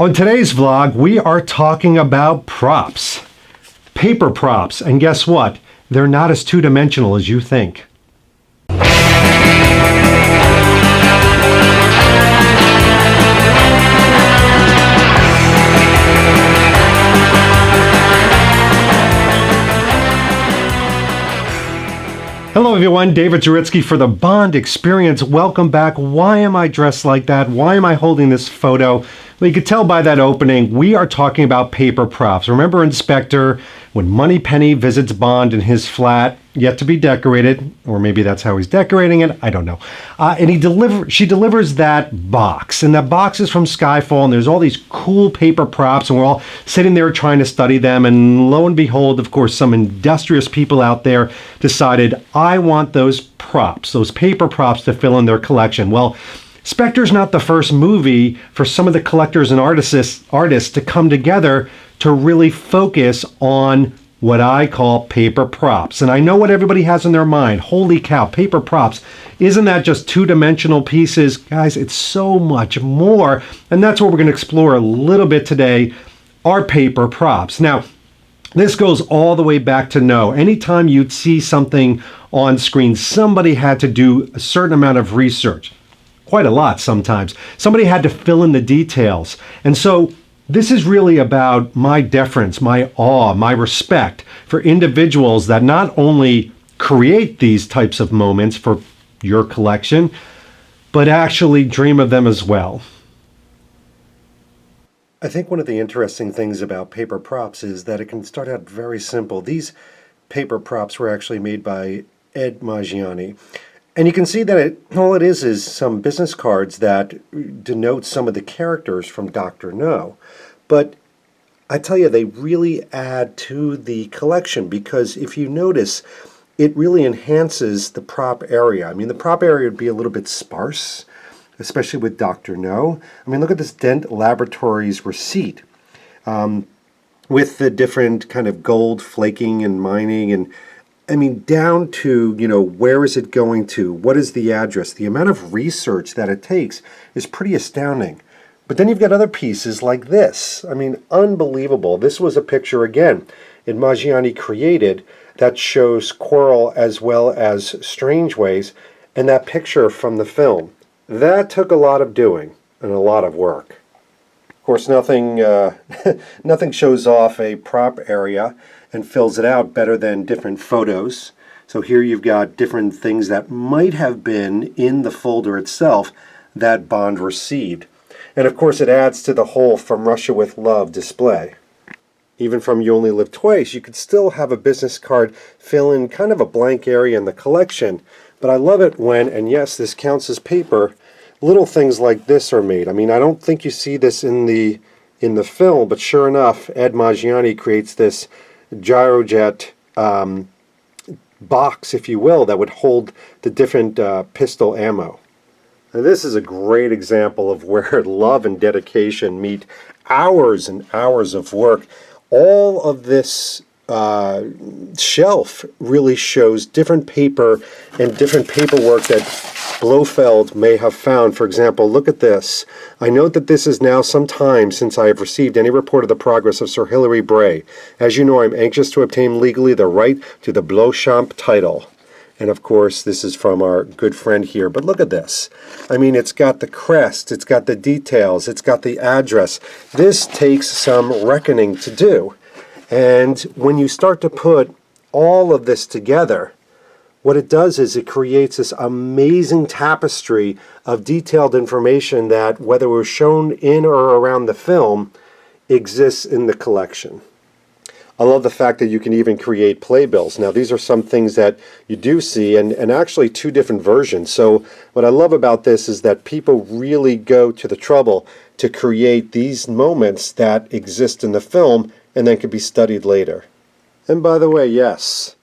On today's vlog, we are talking about props. Paper props. And guess what? They're not as two-dimensional as you think. Hello everyone, David Zaritsky for the Bond Experience. Welcome back. Why am I dressed like that? Why am I holding this photo? Well, you could tell by that opening, we are talking about paper props. Remember in Spectre, when Moneypenny visits Bond in his flat, yet to be decorated, or maybe that's how he's decorating it, I don't know. And she delivers that box, and that box is from Skyfall, and there's all these cool paper props, and we're all sitting there trying to study them, and lo and behold, of course, some industrious people out there decided, I want those props, those paper props to fill in their collection. Well, Spectre's not the first movie for some of the collectors and artists to come together to really focus on what I call paper props. And I know what everybody has in their mind. Holy cow, paper props. Isn't that just two-dimensional pieces? Guys, it's so much more. And that's what we're going to explore a little bit today, are paper props. Now, this goes all the way back to No. Anytime you'd see something on screen, somebody had to do a certain amount of research. Quite a lot sometimes. Somebody had to fill in the details. And so this is really about my deference, my awe, my respect for individuals that not only create these types of moments for your collection, but actually dream of them as well. I think one of the interesting things about paper props is that it can start out very simple. These paper props were actually made by Edie Mahoney. And you can see that all it is some business cards that denote some of the characters from Dr. No. But I tell you, they really add to the collection because if you notice, it really enhances the prop area. I mean, the prop area would be a little bit sparse, especially with Dr. No. I mean, look at this Dent Laboratories receipt with the different kind of gold flaking and mining and I mean, down to, where is it going to? What is the address? The amount of research that it takes is pretty astounding. But then you've got other pieces like this. I mean, unbelievable. This was a picture, again, Edie Mahoney created that shows Quarrel as well as Strangeways, and that picture from the film. That took a lot of doing and a lot of work. Of course, nothing shows off a prop area and fills it out better than different photos. So here you've got different things that might have been in the folder itself that Bond received. And of course it adds to the whole From Russia with Love display. Even from You Only Live Twice, you could still have a business card fill in kind of a blank area in the collection. But I love it when, and yes, this counts as paper, little things like this are made. I mean, I don't think you see this in the film, but sure enough, Edie Mahoney creates this gyrojet box, if you will, that would hold the different pistol ammo. Now, this is a great example of where love and dedication meet hours and hours of work. All of this shelf really shows different paper and different paperwork that Blofeld may have found. For example, look at this. I note that this is now some time since I have received any report of the progress of Sir Hilary Bray. As you know, I am anxious to obtain legally the right to the Beauchamp title. And of course, this is from our good friend here. But look at this. I mean, it's got the crest, it's got the details, it's got the address. This takes some reckoning to do. And when you start to put all of this together, what it does is it creates this amazing tapestry of detailed information that, whether it was shown in or around the film, exists in the collection. I love the fact that you can even create playbills. Now, these are some things that you do see, and actually two different versions. So what I love about this is that people really go to the trouble to create these moments that exist in the film and then can be studied later. And by the way, yes,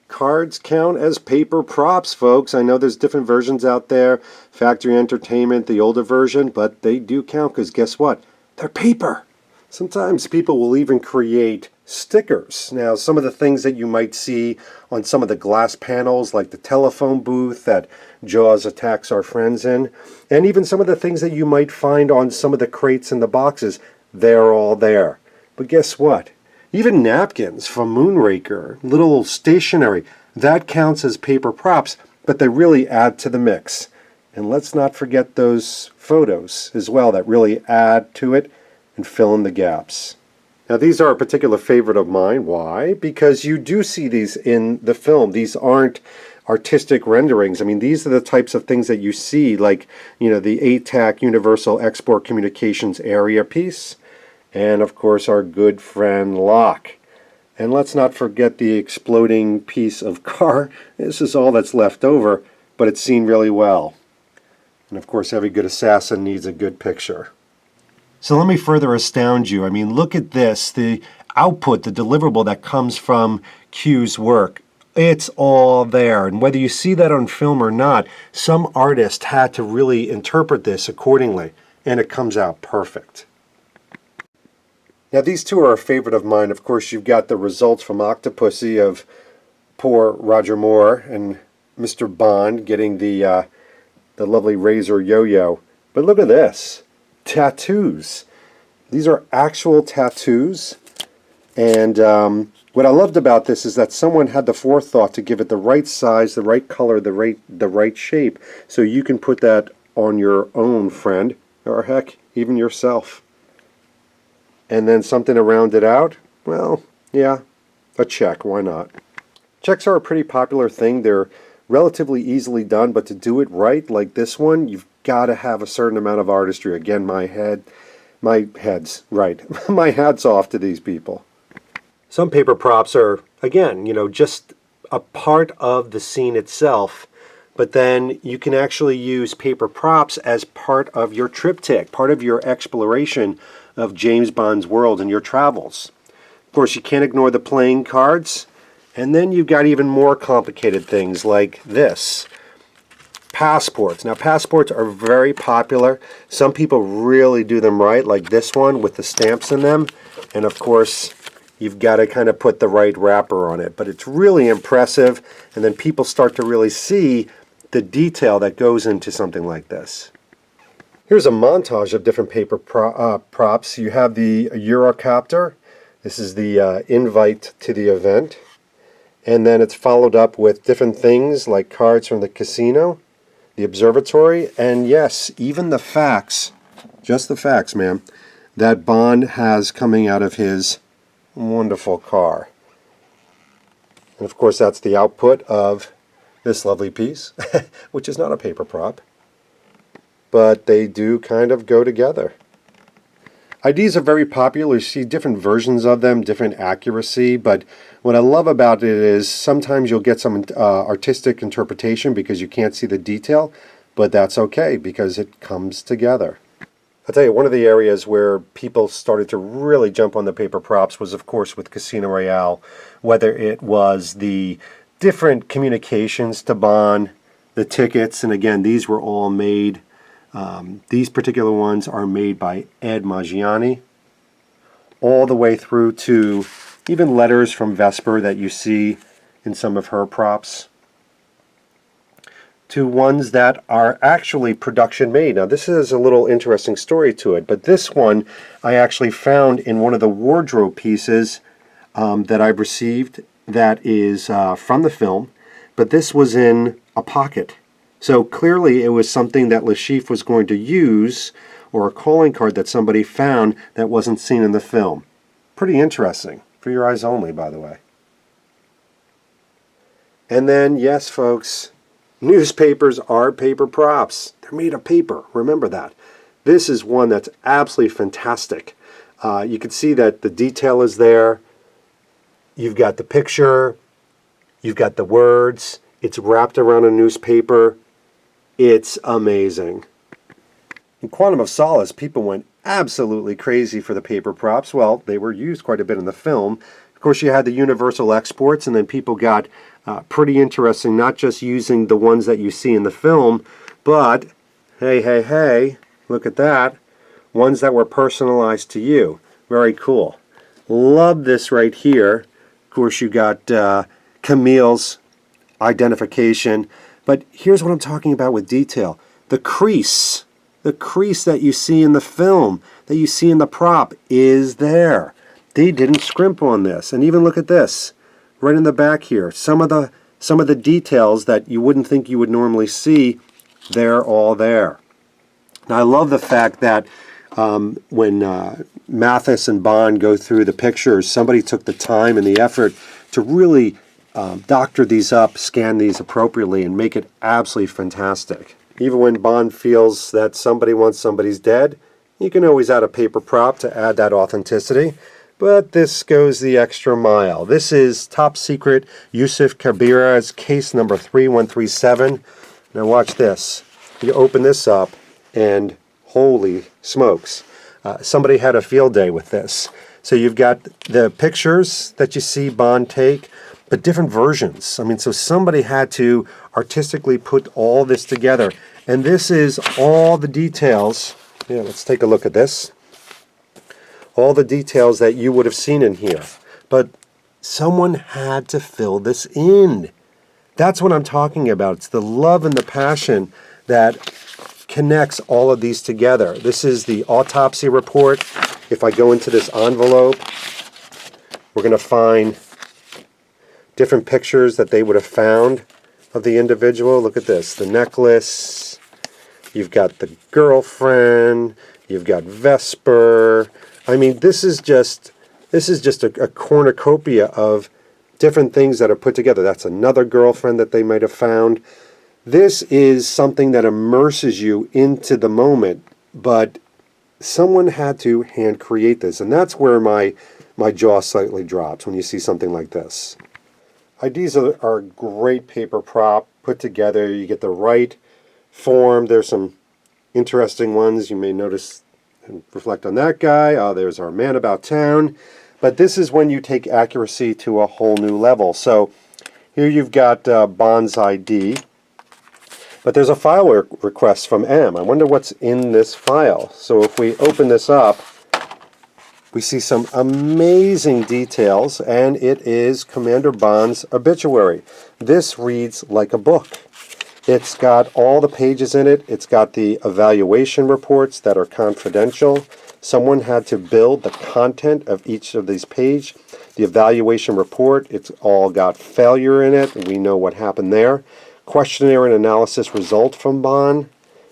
cards count as paper props, folks. I know there's different versions out there, Factory Entertainment, the older version, but they do count because guess what? They're paper. Sometimes people will even create stickers. Now, some of the things that you might see on some of the glass panels, like the telephone booth that Jaws attacks our friends in, and even some of the things that you might find on some of the crates and the boxes, they're all there. But guess what? Even napkins from Moonraker, little stationery, that counts as paper props, but they really add to the mix. And let's not forget those photos as well that really add to it and fill in the gaps. Now these are a particular favorite of mine. Why? Because you do see these in the film. These aren't artistic renderings. I mean, these are the types of things that you see, like, the ATAC Universal Export Communications Area piece, and of course our good friend Locke. And let's not forget the exploding piece of car. This is all that's left over, but it's seen really well. And of course, every good assassin needs a good picture. So let me further astound you. I mean, look at this, the output, the deliverable that comes from Q's work. It's all there. And whether you see that on film or not, some artist had to really interpret this accordingly, and it comes out perfect. Now, these two are a favorite of mine. Of course, you've got the results from Octopussy of poor Roger Moore and Mr. Bond getting the lovely razor yo-yo. But look at this. Tattoos. These are actual tattoos. And what I loved about this is that someone had the forethought to give it the right size, the right color, the right shape, so you can put that on your own, friend, or heck, even yourself. And then something to round it out? Well, yeah, a check, why not? Checks are a pretty popular thing. They're relatively easily done, but to do it right, like this one, you've got to have a certain amount of artistry. Again, my hat's off to these people. Some paper props are, again, just a part of the scene itself, but then you can actually use paper props as part of your triptych, part of your exploration of James Bond's world and your travels. Of course, you can't ignore the playing cards, and then you've got even more complicated things like this. Passports. Now, passports are very popular. Some people really do them right, like this one with the stamps in them, and of course, you've got to kind of put the right wrapper on it. But it's really impressive, and then people start to really see the detail that goes into something like this. Here's a montage of different paper props. You have the Eurocopter. This is the invite to the event. And then it's followed up with different things like cards from the casino, the observatory, and yes, even the facts, just the facts, ma'am, that Bond has coming out of his wonderful car. And of course, that's the output of this lovely piece, which is not a paper prop, but they do kind of go together. IDs are very popular. You see different versions of them, different accuracy, but what I love about it is sometimes you'll get some artistic interpretation because you can't see the detail, but that's okay because it comes together. I'll tell you, one of the areas where people started to really jump on the paper props was, of course, with Casino Royale, whether it was the different communications to Bond, the tickets, and again, these were all made. These particular ones are made by Edie Mahoney, all the way through to even letters from Vesper that you see in some of her props, to ones that are actually production made. Now this is a little interesting story to it, but this one I actually found in one of the wardrobe pieces that I've received that is from the film, but this was in a pocket. So clearly it was something that Le Chiffre was going to use, or a calling card that somebody found that wasn't seen in the film. Pretty interesting. For your eyes only, by the way. And then, yes, folks, newspapers are paper props. They're made of paper. Remember that. This is one that's absolutely fantastic. You can see that the detail is there. You've got the picture. You've got the words. It's wrapped around a newspaper. It's amazing. In Quantum of Solace, people went absolutely crazy for the paper props. Well, they were used quite a bit in the film. Of course, you had the universal exports, and then people got pretty interesting, not just using the ones that you see in the film, but, hey, look at that, ones that were personalized to you. Very cool. Love this right here. Of course, you got Camille's identification. But here's what I'm talking about with detail. The crease The crease that you see in the film, that you see in the prop, is there. They didn't scrimp on this. And even look at this, right in the back here. Some of the details that you wouldn't think you would normally see, they're all there. Now I love the fact that when Mathis and Bond go through the pictures, somebody took the time and the effort to really doctor these up, scan these appropriately, and make it absolutely fantastic. Even when Bond feels that somebody wants somebody's dead, you can always add a paper prop to add that authenticity. But this goes the extra mile. This is top secret Yusef Kabira's case number 3137. Now watch this. You open this up and holy smokes. Somebody had a field day with this. So you've got the pictures that you see Bond take, but different versions. I mean, so somebody had to artistically put all this together. And this is all the details. Yeah, let's take a look at this. All the details that you would have seen in here. But someone had to fill this in. That's what I'm talking about. It's the love and the passion that connects all of these together. This is the autopsy report. If I go into this envelope, we're going to find different pictures that they would have found of the individual. Look at this, the necklace, you've got the girlfriend, you've got Vesper. I mean, this is just a cornucopia of different things that are put together. That's another girlfriend that they might have found. This is something that immerses you into the moment, but someone had to hand create this, and that's where my jaw slightly drops when you see something like this. IDs are a great paper prop put together. You get the right form. There's some interesting ones. You may notice and reflect on that guy. Oh, there's our man about town. But this is when you take accuracy to a whole new level. So here you've got Bond's ID. But there's a file request from M. I wonder what's in this file. So if we open this up, we see some amazing details, and it is Commander Bond's obituary. This reads like a book. It's got all the pages in it. It's got the evaluation reports that are confidential. Someone had to build the content of each of these pages. The evaluation report, it's all got failure in it. We know what happened there. Questionnaire and analysis result from Bond.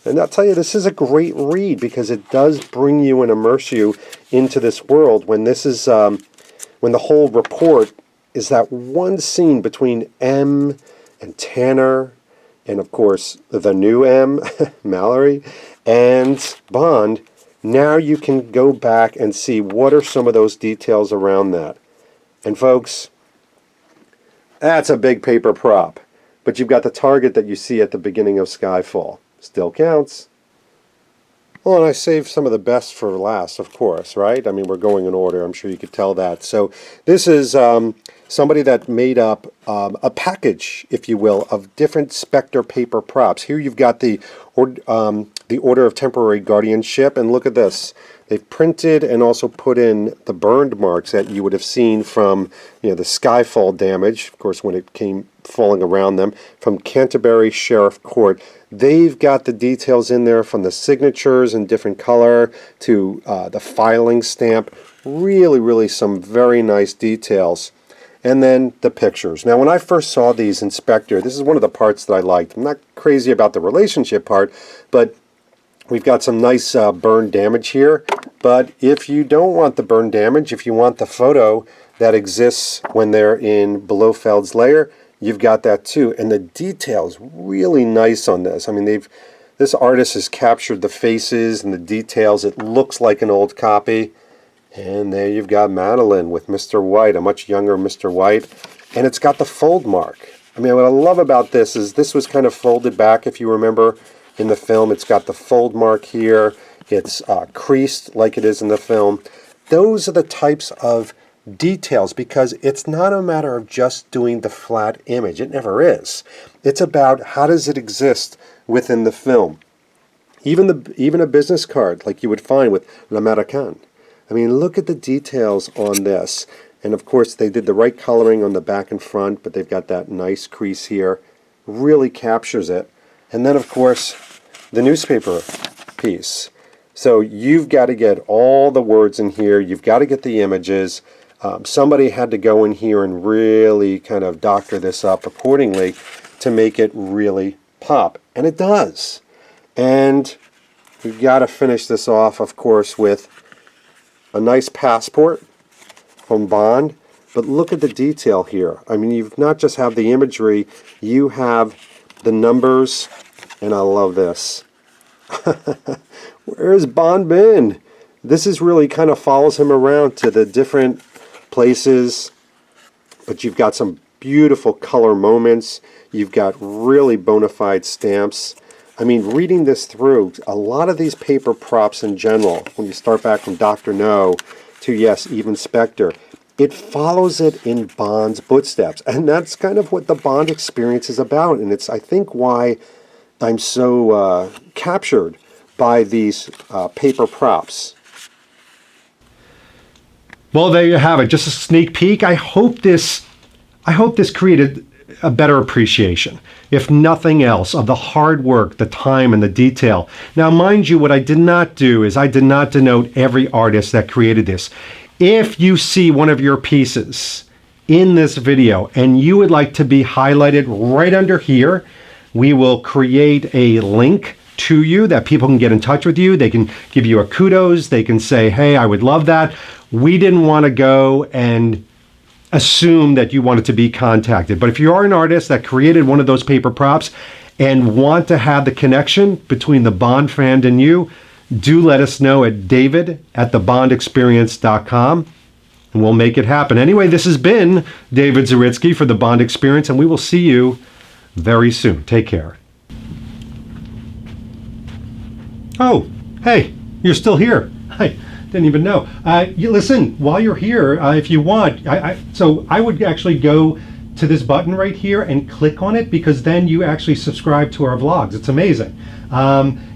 And I'll tell you, this is a great read because it does bring you and immerse you into this world when this is, when the whole report is that one scene between M and Tanner, and of course the new M, Mallory, and Bond. Now you can go back and see what are some of those details around that. And folks, that's a big paper prop. But you've got the target that you see at the beginning of Skyfall. Still counts. Well, and I saved some of the best for last, of course, right? I mean, we're going in order. I'm sure you could tell that. So this is somebody that made up a package, if you will, of different Spectre paper props. Here you've got the Order of Temporary Guardianship, and look at this. They've printed and also put in the burned marks that you would have seen from, the Skyfall damage, of course, when it came falling around them, from Canterbury Sheriff Court. They've got the details in there from the signatures in different color to the filing stamp. Really, really some very nice details. And then the pictures. Now, when I first saw these in Spectre, this is one of the parts that I liked. I'm not crazy about the relationship part, but we've got some nice burn damage here. But if you don't want the burn damage, if you want the photo that exists when they're in Blofeld's lair, you've got that too. And the detail's really nice on this. I mean, this artist has captured the faces and the details. It looks like an old copy. And there you've got Madeline with Mr. White, a much younger Mr. White. And it's got the fold mark. I mean, what I love about this is this was kind of folded back, if you remember, in the film. It's got the fold mark here. It's creased like it is in the film. Those are the types of details, because it's not a matter of just doing the flat image. It never is. It's about how does it exist within the film. Even a business card like you would find with L'Américain. I mean, look at the details on this. And of course, they did the right coloring on the back and front, but they've got that nice crease here. Really captures it. And then, of course, the newspaper piece. So you've got to get all the words in here. You've got to get the images. Somebody had to go in here and really kind of doctor this up accordingly to make it really pop. And it does. And we've got to finish this off, of course, with a nice passport from Bond. But look at the detail here. I mean, you've not just have the imagery, you have the numbers, and I love this. Where has Bond been? This is really kind of follows him around to the different places, but you've got some beautiful color moments. You've got really bona fide stamps. I mean, reading this through, a lot of these paper props in general, when you start back from Dr. No to, yes, even Spectre, it follows it in Bond's footsteps. And that's kind of what the Bond experience is about. And it's, I think, why I'm so captured by these paper props. Well, there you have it. Just a sneak peek. I hope this created a better appreciation, if nothing else, of the hard work, the time, and the detail. Now, mind you, what I did not do is I did not denote every artist that created this. If you see one of your pieces in this video and you would like to be highlighted right under here, we will create a link to you that people can get in touch with you. They can give you a kudos. They can say, hey, I would love that. We didn't want to go and assume that you wanted to be contacted. But if you are an artist that created one of those paper props and want to have the connection between the Bond fan and you, do let us know at david@thebondexperience.com and we'll make it happen. Anyway, this has been David Zaritsky for The Bond Experience, and we will see you very soon. Take care. Oh, hey, you're still here. I didn't even know. Listen, while you're here, if you want, so I would actually go to this button right here and click on it, because then you actually subscribe to our vlogs. It's amazing.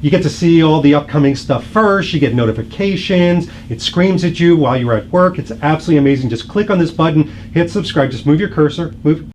You get to see all the upcoming stuff first. You get notifications. It screams at you while you're at work. It's absolutely amazing. Just click on this button, hit subscribe. Just move your cursor. Move.